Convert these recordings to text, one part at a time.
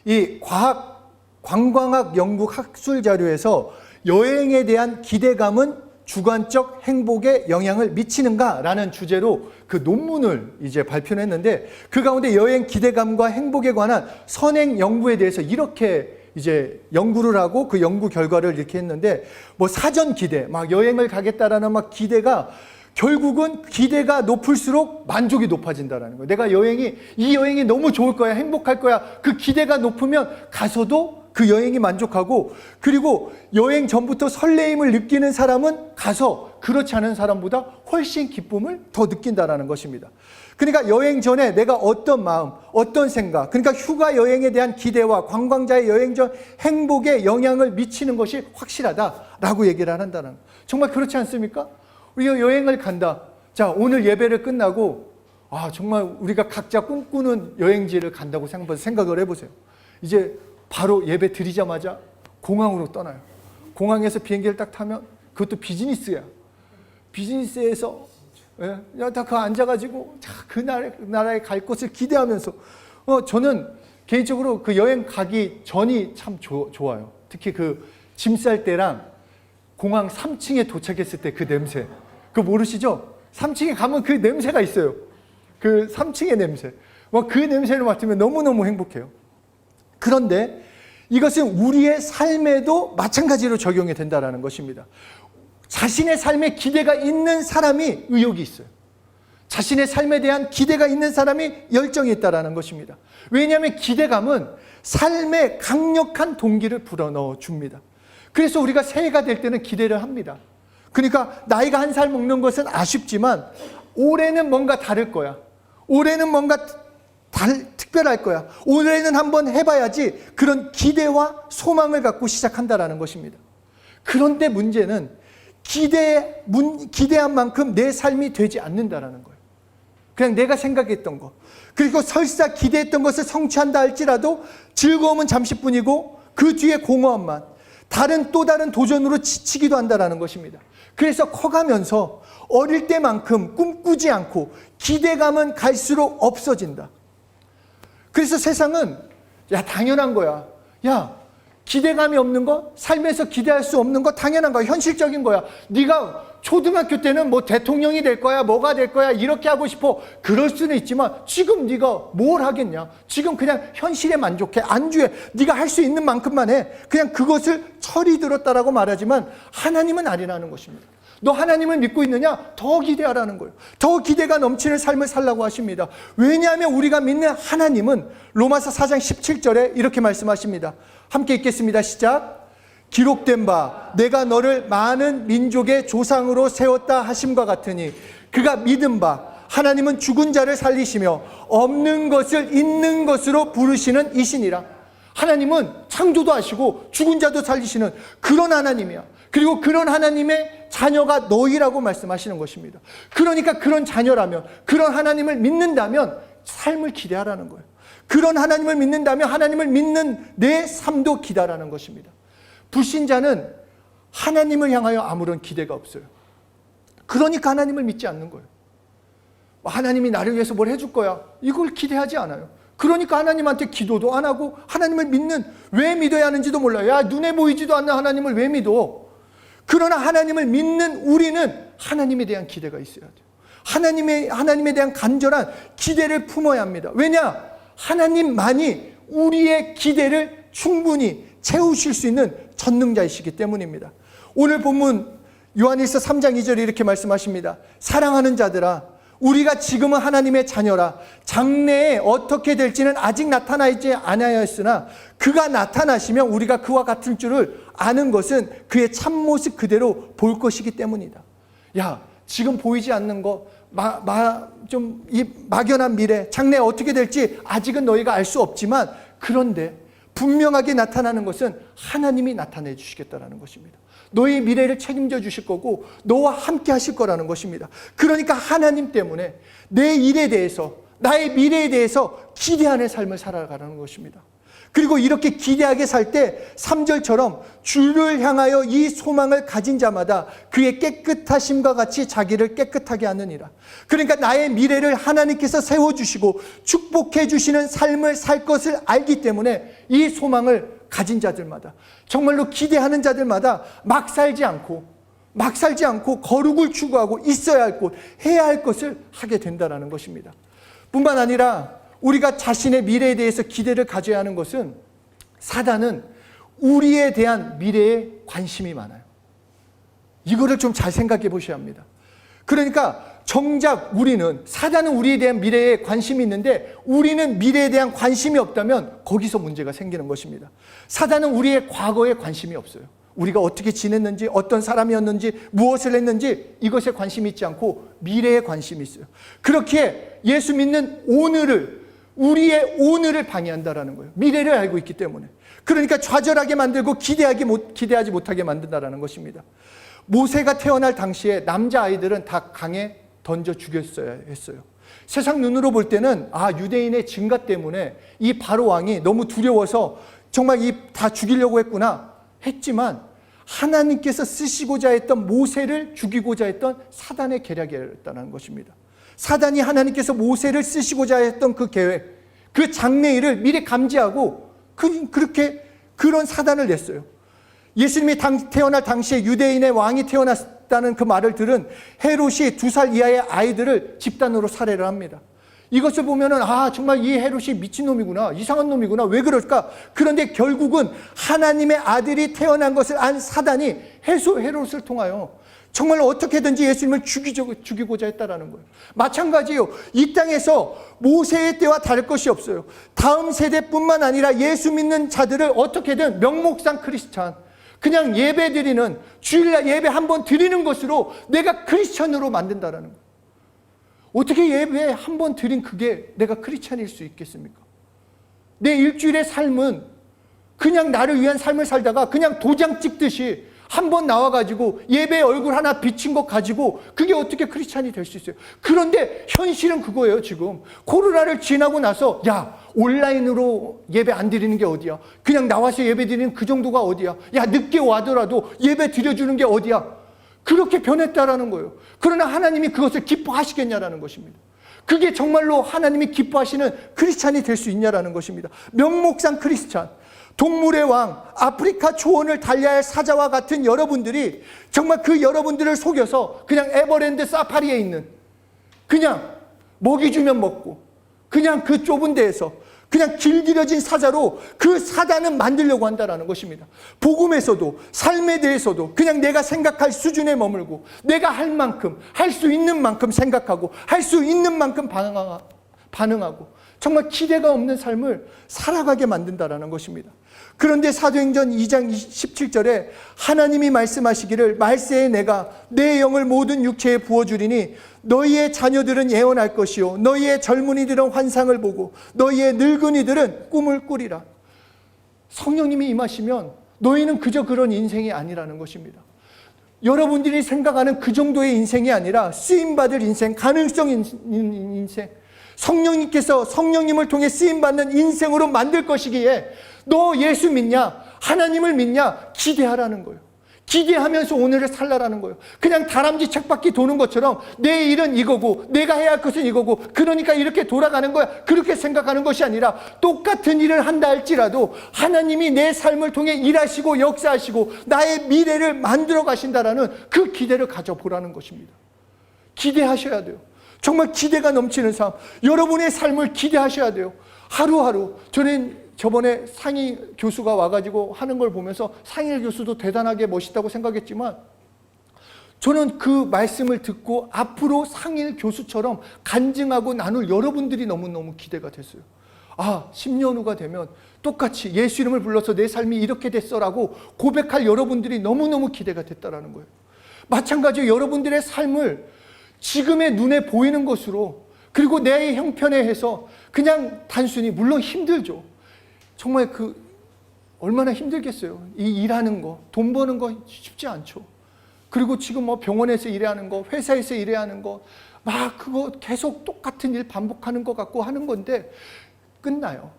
이 관광학 연구 학술 자료에서 여행에 대한 기대감은 주관적 행복에 영향을 미치는가라는 주제로 그 논문을 이제 발표를 했는데, 그 가운데 여행 기대감과 행복에 관한 선행 연구에 대해서 이렇게 이제 연구를 하고 그 연구 결과를 이렇게 했는데, 뭐 사전 기대, 막 여행을 가겠다라는 막 기대가 결국은 기대가 높을수록 만족이 높아진다는 거예요. 내가 이 여행이 너무 좋을 거야, 행복할 거야. 그 기대가 높으면 가서도 그 여행이 만족하고, 그리고 여행 전부터 설레임을 느끼는 사람은 가서 그렇지 않은 사람보다 훨씬 기쁨을 더 느낀다는 것입니다. 그러니까 여행 전에 내가 어떤 마음, 어떤 생각, 그러니까 휴가 여행에 대한 기대와 관광자의 여행 전 행복에 영향을 미치는 것이 확실하다라고 얘기를 한다는 거예요. 정말 그렇지 않습니까? 우리가 여행을 간다. 자, 오늘 예배를 끝나고 정말 우리가 각자 꿈꾸는 여행지를 간다고 생각을 해보세요. 이제 바로 예배 드리자마자 공항으로 떠나요. 공항에서 비행기를 딱 타면 그것도 비즈니스야. 비즈니스에서 다 그 앉아가지고 그 나라에 갈 곳을 기대하면서 저는 개인적으로 그 여행 가기 전이 참 좋아요. 특히 그 짐 쌀 때랑 공항 3층에 도착했을 때 그 냄새, 그거 모르시죠? 3층에 가면 그 냄새가 있어요. 그 3층의 냄새, 그 냄새를 맡으면 너무너무 행복해요. 그런데 이것은 우리의 삶에도 마찬가지로 적용이 된다는 것입니다. 자신의 삶에 기대가 있는 사람이 의욕이 있어요. 자신의 삶에 대한 기대가 있는 사람이 열정이 있다는 것입니다. 왜냐하면 기대감은 삶에 강력한 동기를 불어넣어 줍니다. 그래서 우리가 새해가 될 때는 기대를 합니다. 그러니까 나이가 한 살 먹는 것은 아쉽지만 올해는 뭔가 다를 거야. 올해는 뭔가 특별할 거야. 올해는 한번 해봐야지. 그런 기대와 소망을 갖고 시작한다는 것입니다. 그런데 문제는 기대한 만큼 내 삶이 되지 않는다는 거예요. 그냥 내가 생각했던 거, 그리고 설사 기대했던 것을 성취한다 할지라도 즐거움은 잠시뿐이고 그 뒤에 공허함만, 또 다른 도전으로 지치기도 한다는 것입니다. 그래서 커가면서 어릴 때만큼 꿈꾸지 않고 기대감은 갈수록 없어진다. 그래서 세상은 당연한 거야. 기대감이 없는 거, 삶에서 기대할 수 없는 거 당연한 거야. 현실적인 거야. 네가 초등학교 때는 뭐 대통령이 될 거야, 뭐가 될 거야, 이렇게 하고 싶어. 그럴 수는 있지만 지금 네가 뭘 하겠냐. 지금 그냥 현실에 만족해. 안주해. 네가 할 수 있는 만큼만 해. 그냥 그것을 철이 들었다라고 말하지만 하나님은 아니라는 것입니다. 너 하나님을 믿고 있느냐? 더 기대하라는 거예요. 더 기대가 넘치는 삶을 살라고 하십니다. 왜냐하면 우리가 믿는 하나님은 로마서 4장 17절에 이렇게 말씀하십니다. 함께 읽겠습니다. 시작. 기록된 바 내가 너를 많은 민족의 조상으로 세웠다 하심과 같으니 그가 믿은 바 하나님은 죽은 자를 살리시며 없는 것을 있는 것으로 부르시는 이시니라. 하나님은 창조도 하시고 죽은 자도 살리시는 그런 하나님이야. 그리고 그런 하나님의 자녀가 너희라고 말씀하시는 것입니다. 그러니까 그런 자녀라면, 그런 하나님을 믿는다면 삶을 기대하라는 거예요. 그런 하나님을 믿는다면 하나님을 믿는 내 삶도 기대하라는 것입니다. 불신자는 하나님을 향하여 아무런 기대가 없어요. 그러니까 하나님을 믿지 않는 거예요. 하나님이 나를 위해서 뭘 해줄 거야, 이걸 기대하지 않아요. 그러니까 하나님한테 기도도 안 하고 하나님을 왜 믿어야 하는지도 몰라요. 눈에 보이지도 않는 하나님을 왜 믿어? 그러나 하나님을 믿는 우리는 하나님에 대한 기대가 있어야 돼요. 하나님에 대한 간절한 기대를 품어야 합니다. 왜냐? 하나님만이 우리의 기대를 충분히 채우실 수 있는 전능자이시기 때문입니다. 오늘 본문 요한일서 3장 2절에 이렇게 말씀하십니다. 사랑하는 자들아, 우리가 지금은 하나님의 자녀라. 장래에 어떻게 될지는 아직 나타나지 아니하였으나 그가 나타나시면 우리가 그와 같을 줄을 아는 것은 그의 참모습 그대로 볼 것이기 때문이다. 지금 보이지 않는 거, 좀 이 막연한 미래, 장래에 어떻게 될지 아직은 너희가 알 수 없지만, 그런데 분명하게 나타나는 것은 하나님이 나타내 주시겠다라는 것입니다. 너의 미래를 책임져 주실 거고 너와 함께 하실 거라는 것입니다. 그러니까 하나님 때문에 내 일에 대해서, 나의 미래에 대해서 기대하는 삶을 살아가라는 것입니다. 그리고 이렇게 기대하게 살 때 3절처럼 주를 향하여 이 소망을 가진 자마다 그의 깨끗하심과 같이 자기를 깨끗하게 하느니라. 그러니까 나의 미래를 하나님께서 세워주시고 축복해 주시는 삶을 살 것을 알기 때문에 이 소망을 가진 자들마다, 정말로 기대하는 자들마다 막 살지 않고 거룩을 추구하고 있어야 할 것, 해야 할 것을 하게 된다는 것입니다. 뿐만 아니라 우리가 자신의 미래에 대해서 기대를 가져야 하는 것은, 사단은 우리에 대한 미래에 관심이 많아요. 이거를 좀 잘 생각해 보셔야 합니다. 그러니까 정작 사단은 우리에 대한 미래에 관심이 있는데 우리는 미래에 대한 관심이 없다면 거기서 문제가 생기는 것입니다. 사단은 우리의 과거에 관심이 없어요. 우리가 어떻게 지냈는지, 어떤 사람이었는지, 무엇을 했는지 이것에 관심이 있지 않고 미래에 관심이 있어요. 그렇게 예수 믿는 우리의 오늘을 방해한다라는 거예요. 미래를 알고 있기 때문에. 그러니까 좌절하게 만들고 기대하지 못하게 만든다라는 것입니다. 모세가 태어날 당시에 남자아이들은 다 강에 던져 죽였어야 했어요. 세상 눈으로 볼 때는 유대인의 증가 때문에 이 바로 왕이 너무 두려워서 정말 다 죽이려고 했구나 했지만, 하나님께서 쓰시고자 했던 모세를 죽이고자 했던 사단의 계략이었다는 것입니다. 사단이 하나님께서 모세를 쓰시고자 했던 그 계획, 그 장래일을 미리 감지하고 그런 사단을 냈어요. 예수님이 태어날 당시에 유대인의 왕이 태어났다는 그 말을 들은 헤롯이 2살 이하의 아이들을 집단으로 살해를 합니다. 이것을 보면은 정말 이 헤롯이 미친놈이구나, 이상한 놈이구나, 왜 그럴까? 그런데 결국은 하나님의 아들이 태어난 것을 안 사단이 헤롯을 통하여 정말 어떻게든지 예수님을 죽이고자 했다라는 거예요. 마찬가지예요. 이 땅에서 모세의 때와 다를 것이 없어요. 다음 세대뿐만 아니라 예수 믿는 자들을 어떻게든 명목상 크리스찬, 그냥 예배드리는, 주일날 예배 한번 드리는 것으로 내가 크리스찬으로 만든다라는 거예요. 어떻게 예배 한번 드린 그게 내가 크리스찬일 수 있겠습니까? 내 일주일의 삶은 그냥 나를 위한 삶을 살다가 그냥 도장 찍듯이 한번 나와가지고 예배의 얼굴 하나 비친 것 가지고 그게 어떻게 크리스찬이 될 수 있어요? 그런데 현실은 그거예요. 지금 코로나를 지나고 나서 온라인으로 예배 안 드리는 게 어디야? 그냥 나와서 예배 드리는 그 정도가 어디야? 늦게 와더라도 예배 드려주는 게 어디야? 그렇게 변했다라는 거예요. 그러나 하나님이 그것을 기뻐하시겠냐라는 것입니다. 그게 정말로 하나님이 기뻐하시는 크리스찬이 될 수 있냐라는 것입니다. 명목상 크리스찬, 동물의 왕, 아프리카 초원을 달려야 할 사자와 같은 여러분들이 정말 그 여러분들을 속여서 그냥 에버랜드 사파리에 있는, 그냥 먹이 주면 먹고 그냥 그 좁은 데에서 그냥 길들여진 사자로 그 사단은 만들려고 한다는 것입니다. 복음에서도 삶에 대해서도 그냥 내가 생각할 수준에 머물고 내가 할 만큼, 할 수 있는 만큼 생각하고 할 수 있는 만큼 반응하고 정말 기대가 없는 삶을 살아가게 만든다는 것입니다. 그런데 사도행전 2장 17절에 하나님이 말씀하시기를 말세에 내가 내 영을 모든 육체에 부어주리니 너희의 자녀들은 예언할 것이요 너희의 젊은이들은 환상을 보고 너희의 늙은이들은 꿈을 꾸리라. 성령님이 임하시면 너희는 그저 그런 인생이 아니라는 것입니다. 여러분들이 생각하는 그 정도의 인생이 아니라 쓰임받을 인생, 가능성 있는 인생, 성령님께서 성령님을 통해 쓰임받는 인생으로 만들 것이기에 너 예수 믿냐? 하나님을 믿냐? 기대하라는 거예요. 기대하면서 오늘을 살라라는 거예요. 그냥 다람쥐 쳇바퀴 도는 것처럼 내 일은 이거고 내가 해야 할 것은 이거고 그러니까 이렇게 돌아가는 거야, 그렇게 생각하는 것이 아니라 똑같은 일을 한다 할지라도 하나님이 내 삶을 통해 일하시고 역사하시고 나의 미래를 만들어 가신다라는 그 기대를 가져보라는 것입니다. 기대하셔야 돼요. 정말 기대가 넘치는 삶, 여러분의 삶을 기대하셔야 돼요. 하루하루. 저는 저번에 상희 교수가 와가지고 하는 걸 보면서 상희 교수도 대단하게 멋있다고 생각했지만 저는 그 말씀을 듣고 앞으로 상희 교수처럼 간증하고 나눌 여러분들이 너무너무 기대가 됐어요. 10년 후가 되면 똑같이 예수 이름을 불러서 내 삶이 이렇게 됐어라고 고백할 여러분들이 너무너무 기대가 됐다라는 거예요. 마찬가지로 여러분들의 삶을 지금의 눈에 보이는 것으로, 그리고 내 형편에 해서 그냥 단순히, 물론 힘들죠. 정말 얼마나 힘들겠어요. 이 일하는 거, 돈 버는 거 쉽지 않죠. 그리고 지금 병원에서 일하는 거, 회사에서 일해야 하는 거, 그거 계속 똑같은 일 반복하는 것 같고 하는 건데 끝나요.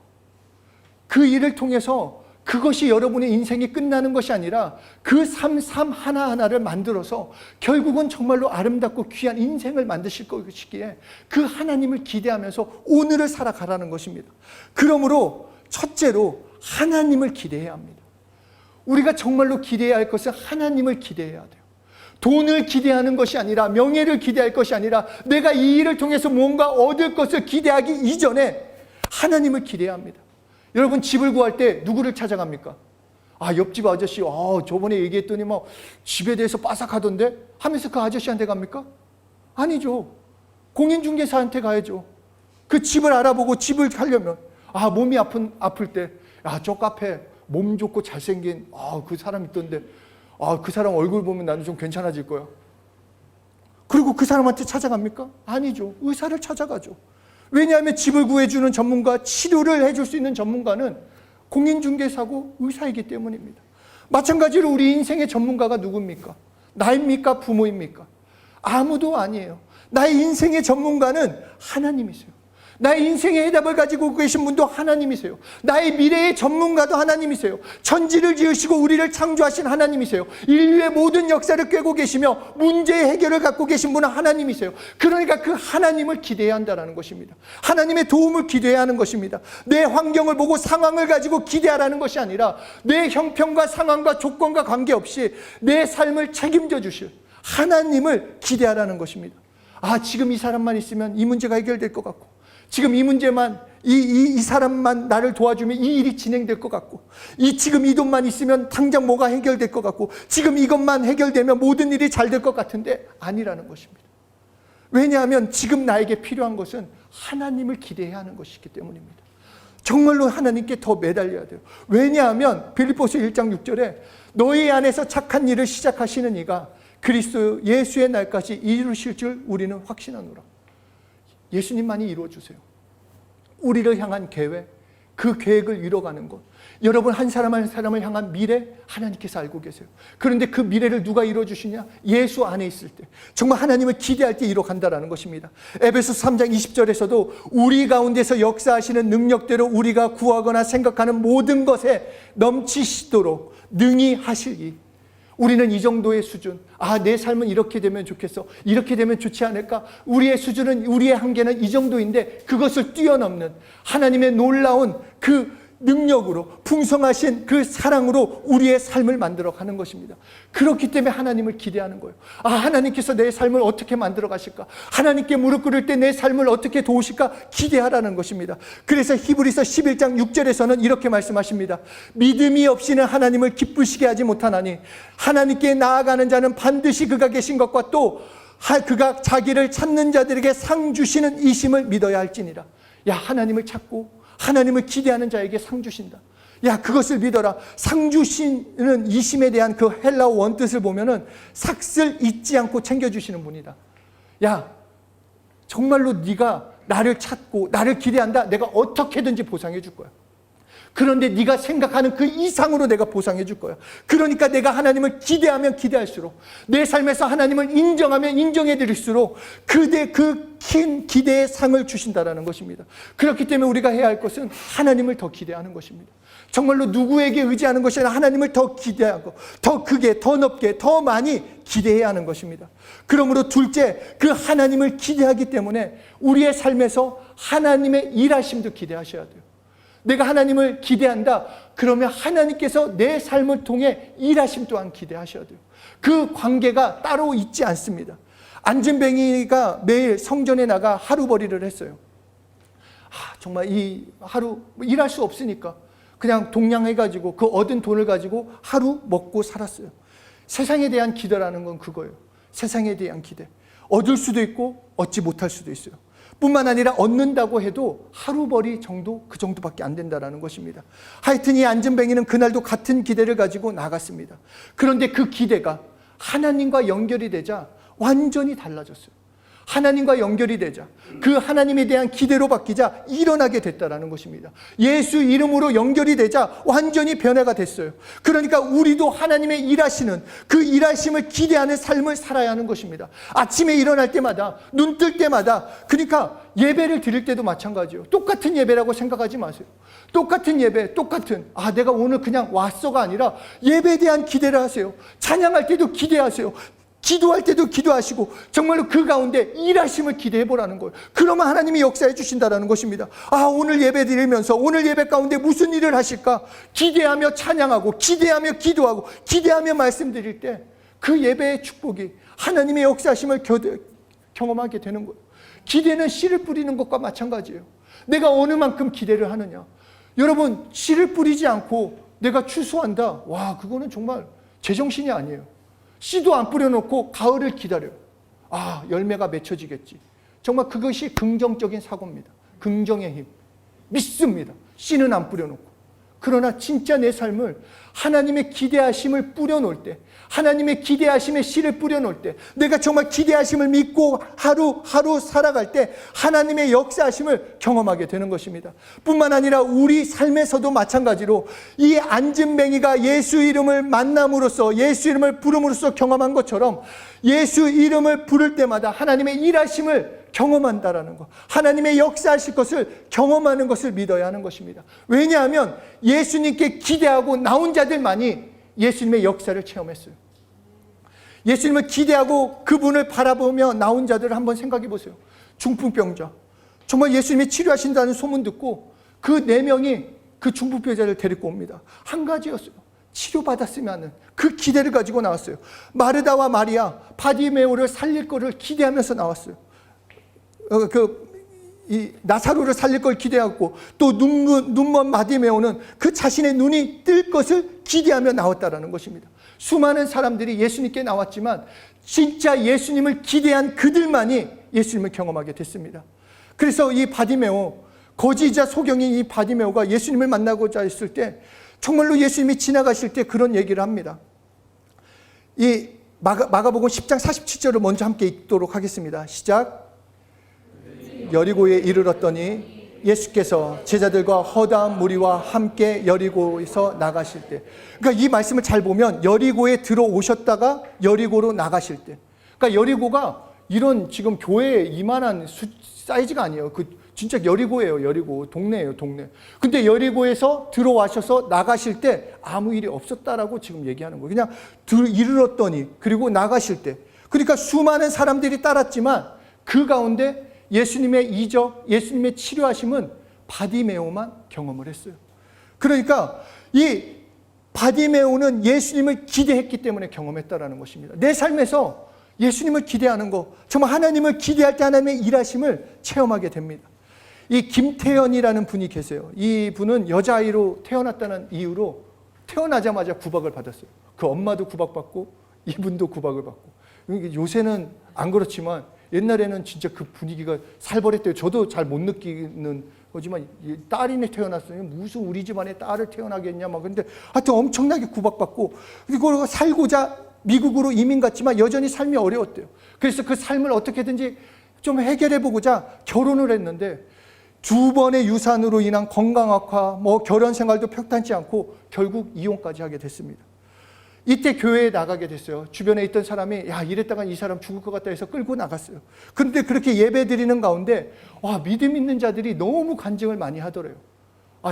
그 일을 통해서 그것이 여러분의 인생이 끝나는 것이 아니라 그 삶 하나하나를 만들어서 결국은 정말로 아름답고 귀한 인생을 만드실 것이기에 그 하나님을 기대하면서 오늘을 살아가라는 것입니다. 그러므로 첫째로 하나님을 기대해야 합니다. 우리가 정말로 기대해야 할 것은 하나님을 기대해야 돼요. 돈을 기대하는 것이 아니라, 명예를 기대할 것이 아니라, 내가 이 일을 통해서 뭔가 얻을 것을 기대하기 이전에 하나님을 기대해야 합니다. 여러분, 집을 구할 때 누구를 찾아갑니까? 옆집 아저씨, 저번에 얘기했더니 뭐 집에 대해서 빠삭하던데 하면서 그 아저씨한테 갑니까? 아니죠. 공인중개사한테 가야죠. 그 집을 알아보고 집을 가려면, 몸이 아플 때, 저 카페 몸 좋고 잘생긴 그 사람 있던데, 그 사람 얼굴 보면 나는 좀 괜찮아질 거야. 그리고 그 사람한테 찾아갑니까? 아니죠. 의사를 찾아가죠. 왜냐하면 집을 구해주는 전문가, 치료를 해줄 수 있는 전문가는 공인중개사고 의사이기 때문입니다. 마찬가지로 우리 인생의 전문가가 누굽니까? 나입니까? 부모입니까? 아무도 아니에요. 나의 인생의 전문가는 하나님이세요. 나의 인생의 해답을 가지고 계신 분도 하나님이세요. 나의 미래의 전문가도 하나님이세요. 천지를 지으시고 우리를 창조하신 하나님이세요. 인류의 모든 역사를 꿰고 계시며 문제의 해결을 갖고 계신 분은 하나님이세요. 그러니까 그 하나님을 기대해야 한다는 것입니다. 하나님의 도움을 기대해야 하는 것입니다. 내 환경을 보고 상황을 가지고 기대하라는 것이 아니라 내 형편과 상황과 조건과 관계없이 내 삶을 책임져 주실 하나님을 기대하라는 것입니다. 지금 이 사람만 있으면 이 문제가 해결될 것 같고, 지금 이 문제만, 이 사람만 나를 도와주면 이 일이 진행될 것 같고, 지금 이 돈만 있으면 당장 뭐가 해결될 것 같고, 지금 이것만 해결되면 모든 일이 잘 될 것 같은데 아니라는 것입니다. 왜냐하면 지금 나에게 필요한 것은 하나님을 기대해야 하는 것이기 때문입니다. 정말로 하나님께 더 매달려야 돼요. 왜냐하면 빌립보서 1장 6절에 너희 안에서 착한 일을 시작하시는 이가 그리스도 예수의 날까지 이루실 줄 우리는 확신하노라. 예수님만이 이루어주세요. 우리를 향한 계획, 그 계획을 이뤄가는 것, 여러분 한 사람 한 사람을 향한 미래 하나님께서 알고 계세요. 그런데 그 미래를 누가 이뤄주시냐? 예수 안에 있을 때, 정말 하나님을 기대할 때 이뤄간다라는 것입니다. 에베소 3장 20절에서도 우리 가운데서 역사하시는 능력대로 우리가 구하거나 생각하는 모든 것에 넘치시도록 능히 하시기. 우리는 이 정도의 수준, 내 삶은 이렇게 되면 좋겠어, 이렇게 되면 좋지 않을까, 우리의 수준은, 우리의 한계는 이 정도인데 그것을 뛰어넘는 하나님의 놀라운 그 능력으로, 풍성하신 그 사랑으로 우리의 삶을 만들어 가는 것입니다. 그렇기 때문에 하나님을 기대하는 거예요. 하나님께서 내 삶을 어떻게 만들어 가실까, 하나님께 무릎 꿇을 때 내 삶을 어떻게 도우실까 기대하라는 것입니다. 그래서 히브리서 11장 6절에서는 이렇게 말씀하십니다. 믿음이 없이는 하나님을 기쁘시게 하지 못하나니 하나님께 나아가는 자는 반드시 그가 계신 것과 또 그가 자기를 찾는 자들에게 상 주시는 이심을 믿어야 할지니라. 하나님을 찾고 하나님을 기대하는 자에게 상 주신다. 그것을 믿어라. 상 주시는 이심에 대한 그 헬라어 원뜻을 보면은 삭슬 잊지 않고 챙겨주시는 분이다. 정말로 네가 나를 찾고 나를 기대한다. 내가 어떻게든지 보상해 줄 거야. 그런데 네가 생각하는 그 이상으로 내가 보상해 줄 거야. 그러니까 내가 하나님을 기대하면 기대할수록, 내 삶에서 하나님을 인정하면 인정해 드릴수록 그 긴 기대의 상을 주신다라는 것입니다. 그렇기 때문에 우리가 해야 할 것은 하나님을 더 기대하는 것입니다. 정말로 누구에게 의지하는 것이 아니라 하나님을 더 기대하고 더 크게, 더 높게, 더 많이 기대해야 하는 것입니다. 그러므로 둘째, 그 하나님을 기대하기 때문에 우리의 삶에서 하나님의 일하심도 기대하셔야 돼요. 내가 하나님을 기대한다, 그러면 하나님께서 내 삶을 통해 일하심 또한 기대하셔야 돼요. 그 관계가 따로 있지 않습니다. 안진뱅이가 매일 성전에 나가 하루벌이를 했어요. 정말 이 하루 일할 수 없으니까 그냥 동냥해가지고 그 얻은 돈을 가지고 하루 먹고 살았어요. 세상에 대한 기대라는 건 그거예요. 세상에 대한 기대. 얻을 수도 있고 얻지 못할 수도 있어요. 뿐만 아니라 얻는다고 해도 하루벌이 정도, 그 정도밖에 안 된다는 것입니다. 하여튼 이 안진뱅이는 그날도 같은 기대를 가지고 나갔습니다. 그런데 그 기대가 하나님과 연결이 되자 완전히 달라졌어요. 하나님과 연결이 되자, 그 하나님에 대한 기대로 바뀌자 일어나게 됐다라는 것입니다. 예수 이름으로 연결이 되자 완전히 변화가 됐어요. 그러니까 우리도 하나님의 일하시는 그 일하심을 기대하는 삶을 살아야 하는 것입니다. 아침에 일어날 때마다, 눈 뜰 때마다, 그러니까 예배를 드릴 때도 마찬가지예요. 똑같은 예배라고 생각하지 마세요. 똑같은 예배, 내가 오늘 그냥 왔어가 아니라 예배에 대한 기대를 하세요. 찬양할 때도 기대하세요. 기도할 때도 기도하시고 정말로 그 가운데 일하심을 기대해 보라는 거예요. 그러면 하나님이 역사해 주신다라는 것입니다. 오늘 예배 드리면서 오늘 예배 가운데 무슨 일을 하실까 기대하며 찬양하고 기대하며 기도하고 기대하며 말씀드릴 때 그 예배의 축복이 하나님의 역사하심을 경험하게 되는 거예요. 기대는 씨를 뿌리는 것과 마찬가지예요. 내가 어느 만큼 기대를 하느냐. 여러분, 씨를 뿌리지 않고 내가 추수한다. 그거는 정말 제정신이 아니에요. 씨도 안 뿌려놓고 가을을 기다려요. 열매가 맺혀지겠지. 정말 그것이 긍정적인 사고입니다. 긍정의 힘. 믿습니다. 씨는 안 뿌려놓고. 그러나 진짜 내 삶을 하나님의 기대하심을 뿌려놓을 때, 하나님의 기대하심의 씨를 뿌려놓을 때, 내가 정말 기대하심을 믿고 하루하루 살아갈 때 하나님의 역사하심을 경험하게 되는 것입니다. 뿐만 아니라 우리 삶에서도 마찬가지로 이 안진뱅이가 예수 이름을 만남으로써, 예수 이름을 부름으로써 경험한 것처럼 예수 이름을 부를 때마다 하나님의 일하심을 경험한다라는 것, 하나님의 역사하실 것을 경험하는 것을 믿어야 하는 것입니다. 왜냐하면 예수님께 기대하고 나온 자들만이 예수님의 역사를 체험했어요. 예수님을 기대하고 그분을 바라보며 나온 자들을 한번 생각해 보세요. 중풍병자, 정말 예수님이 치료하신다는 소문 듣고 그 4명이 그 중풍병자를 데리고 옵니다. 한 가지였어요. 치료받았으면 하는 그 기대를 가지고 나왔어요. 마르다와 마리아, 바디메오를 살릴 것을 기대하면서 나왔어요. 이 나사로를 살릴 걸 기대하고, 또 눈먼 바디메오는 그 자신의 눈이 뜰 것을 기대하며 나왔다라는 것입니다. 수많은 사람들이 예수님께 나왔지만 진짜 예수님을 기대한 그들만이 예수님을 경험하게 됐습니다. 그래서 이 바디메오, 거지이자 소경인 이 바디메오가 예수님을 만나고자 했을 때 정말로 예수님이 지나가실 때 그런 얘기를 합니다. 이 마가복음 10장 47절을 먼저 함께 읽도록 하겠습니다. 시작. 여리고에 이르렀더니 예수께서 제자들과 허다한 무리와 함께 여리고에서 나가실 때, 그러니까 이 말씀을 잘 보면 여리고에 들어오셨다가 여리고로 나가실 때, 그러니까 여리고가 이런 지금 교회에 이만한 사이즈가 아니에요. 진짜 여리고예요. 여리고 동네예요, 동네. 근데 여리고에서 들어와셔서 나가실 때 아무 일이 없었다라고 지금 얘기하는 거예요. 그냥 이르렀더니, 그리고 나가실 때, 그러니까 수많은 사람들이 따랐지만 그 가운데 예수님의 이적, 예수님의 치료하심은 바디메오만 경험을 했어요. 그러니까 이 바디메오는 예수님을 기대했기 때문에 경험했다라는 것입니다. 내 삶에서 예수님을 기대하는 거, 정말 하나님을 기대할 때 하나님의 일하심을 체험하게 됩니다. 이 김태연이라는 분이 계세요. 이 분은 여자아이로 태어났다는 이유로 태어나자마자 구박을 받았어요. 그 엄마도 구박받고 이분도 구박을 받고. 요새는 안 그렇지만 옛날에는 진짜 그 분위기가 살벌했대요. 저도 잘 못 느끼는 거지만 딸이 태어났으니 무슨 우리 집안에 딸을 태어나겠냐 막. 근데 하여튼 엄청나게 구박받고, 그리고 살고자 미국으로 이민 갔지만 여전히 삶이 어려웠대요. 그래서 그 삶을 어떻게든지 좀 해결해 보고자 결혼을 했는데 2번의 유산으로 인한 건강 악화, 결혼 생활도 평탄치 않고 결국 이혼까지 하게 됐습니다. 이때 교회에 나가게 됐어요. 주변에 있던 사람이 이랬다간 이 사람 죽을 것 같다 해서 끌고 나갔어요. 그런데 그렇게 예배 드리는 가운데 믿음 있는 자들이 너무 간증을 많이 하더래요.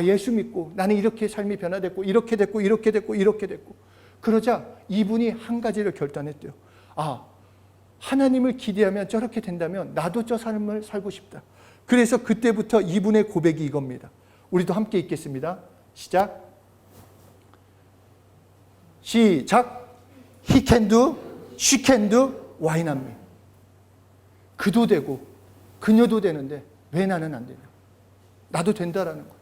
예수 믿고 나는 이렇게 삶이 변화됐고 이렇게 됐고 이렇게 됐고 이렇게 됐고. 그러자 이분이 한 가지를 결단했대요. 하나님을 기대하면 저렇게 된다면 나도 저 삶을 살고 싶다. 그래서 그때부터 이분의 고백이 이겁니다. 우리도 함께 읽겠습니다. 시작. He can do, she can do, why not me? 그도 되고 그녀도 되는데 왜 나는 안 되냐? 나도 된다라는 거예요.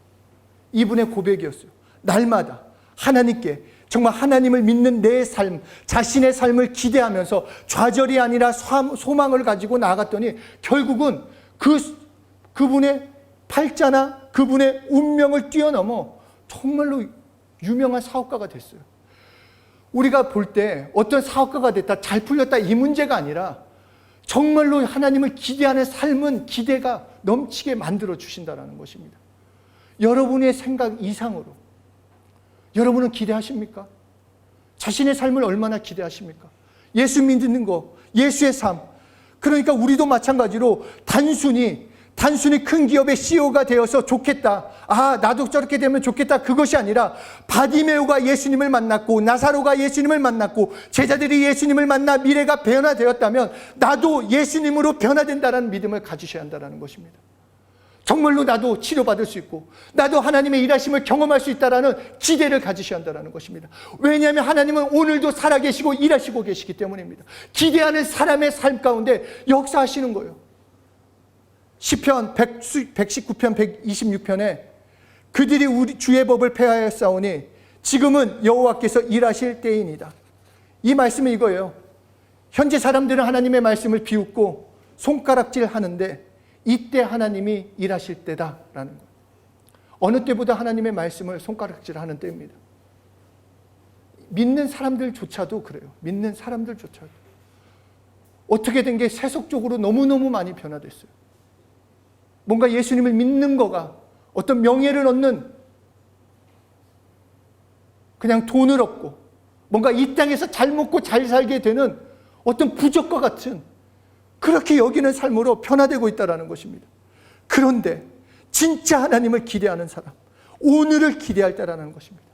이분의 고백이었어요. 날마다 하나님께, 정말 하나님을 믿는 내 삶, 자신의 삶을 기대하면서 좌절이 아니라 소망을 가지고 나아갔더니 결국은 그분의 팔자나 그분의 운명을 뛰어넘어 정말로 유명한 사업가가 됐어요. 우리가 볼 때 어떤 사업가가 됐다, 잘 풀렸다 이 문제가 아니라 정말로 하나님을 기대하는 삶은 기대가 넘치게 만들어 주신다는 것입니다. 여러분의 생각 이상으로 여러분은 기대하십니까? 자신의 삶을 얼마나 기대하십니까? 예수 믿는 거, 예수의 삶. 그러니까 우리도 마찬가지로 단순히 큰 기업의 CEO가 되어서 좋겠다. 나도 저렇게 되면 좋겠다. 그것이 아니라 바디메오가 예수님을 만났고 나사로가 예수님을 만났고 제자들이 예수님을 만나 미래가 변화되었다면 나도 예수님으로 변화된다는 믿음을 가지셔야 한다는 것입니다. 정말로 나도 치료받을 수 있고 나도 하나님의 일하심을 경험할 수 있다는 기대를 가지셔야 한다는 것입니다. 왜냐하면 하나님은 오늘도 살아계시고 일하시고 계시기 때문입니다. 기대하는 사람의 삶 가운데 역사하시는 거예요. 시편 119편 126편에 그들이 우리 주의 법을 폐하였사오니 지금은 여호와께서 일하실 때이니이다. 이 말씀은 이거예요. 현재 사람들은 하나님의 말씀을 비웃고 손가락질 하는데 이때 하나님이 일하실 때다라는 거예요. 어느 때보다 하나님의 말씀을 손가락질하는 때입니다. 믿는 사람들조차도 그래요. 믿는 사람들조차도 어떻게 된 게 세속적으로 너무너무 많이 변화됐어요. 뭔가 예수님을 믿는 거가 어떤 명예를 얻는, 그냥 돈을 얻고 뭔가 이 땅에서 잘 먹고 잘 살게 되는 어떤 부적과 같은 그렇게 여기는 삶으로 변화되고 있다는 것입니다. 그런데 진짜 하나님을 기대하는 사람, 오늘을 기대할 때라는 것입니다.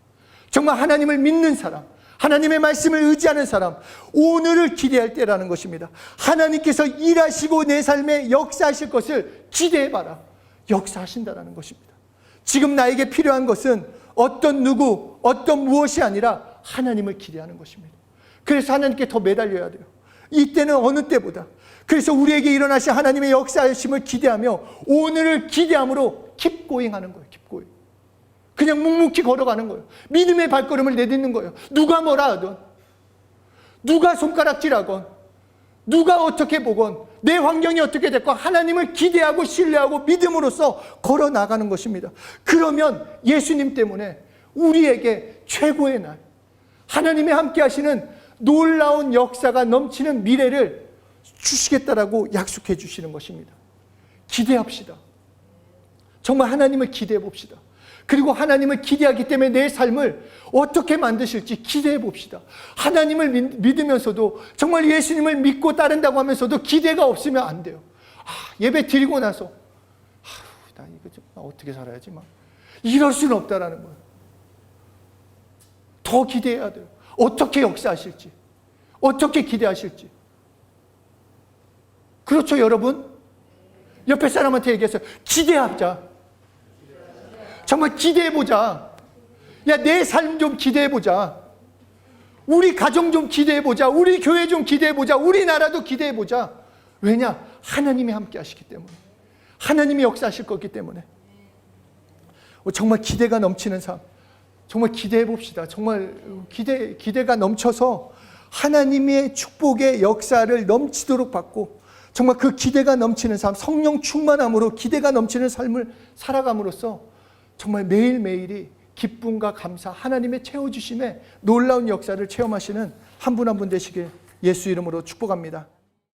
정말 하나님을 믿는 사람, 하나님의 말씀을 의지하는 사람, 오늘을 기대할 때라는 것입니다. 하나님께서 일하시고 내 삶에 역사하실 것을 기대해봐라. 역사하신다는 것입니다. 지금 나에게 필요한 것은 어떤 누구, 어떤 무엇이 아니라 하나님을 기대하는 것입니다. 그래서 하나님께 더 매달려야 돼요. 이때는 어느 때보다. 그래서 우리에게 일어나신 하나님의 역사하심을 기대하며 오늘을 기대함으로 keep going 하는 거예요. keep going. 그냥 묵묵히 걸어가는 거예요. 믿음의 발걸음을 내딛는 거예요. 누가 뭐라 하든, 누가 손가락질하건, 누가 어떻게 보건, 내 환경이 어떻게 됐건 하나님을 기대하고 신뢰하고 믿음으로써 걸어나가는 것입니다. 그러면 예수님 때문에 우리에게 최고의 날, 하나님이 함께 하시는 놀라운 역사가 넘치는 미래를 주시겠다라고 약속해 주시는 것입니다. 기대합시다. 정말 하나님을 기대해 봅시다. 그리고 하나님을 기대하기 때문에 내 삶을 어떻게 만드실지 기대해 봅시다. 하나님을 믿으면서도 정말 예수님을 믿고 따른다고 하면서도 기대가 없으면 안 돼요. 예배 드리고 나서 나 이거 좀 어떻게 살아야지 막 이럴 수는 없다라는 거예요. 더 기대해야 돼요. 어떻게 역사하실지, 어떻게 기대하실지. 그렇죠, 여러분? 옆에 사람한테 얘기했어요. 기대하자. 정말 기대해보자. 야, 내 삶 좀 기대해보자. 우리 가정 좀 기대해보자. 우리 교회 좀 기대해보자. 우리나라도 기대해보자. 왜냐? 하나님이 함께 하시기 때문에. 하나님이 역사하실 거기 때문에. 정말 기대가 넘치는 삶. 정말 기대해봅시다. 정말 기대가 넘쳐서 하나님의 축복의 역사를 넘치도록 받고 정말 그 기대가 넘치는 삶, 성령 충만함으로 기대가 넘치는 삶을 살아감으로써 정말 매일매일이 기쁨과 감사, 하나님의 채워주심에 놀라운 역사를 체험하시는 한 분 한 분 되시길 예수 이름으로 축복합니다.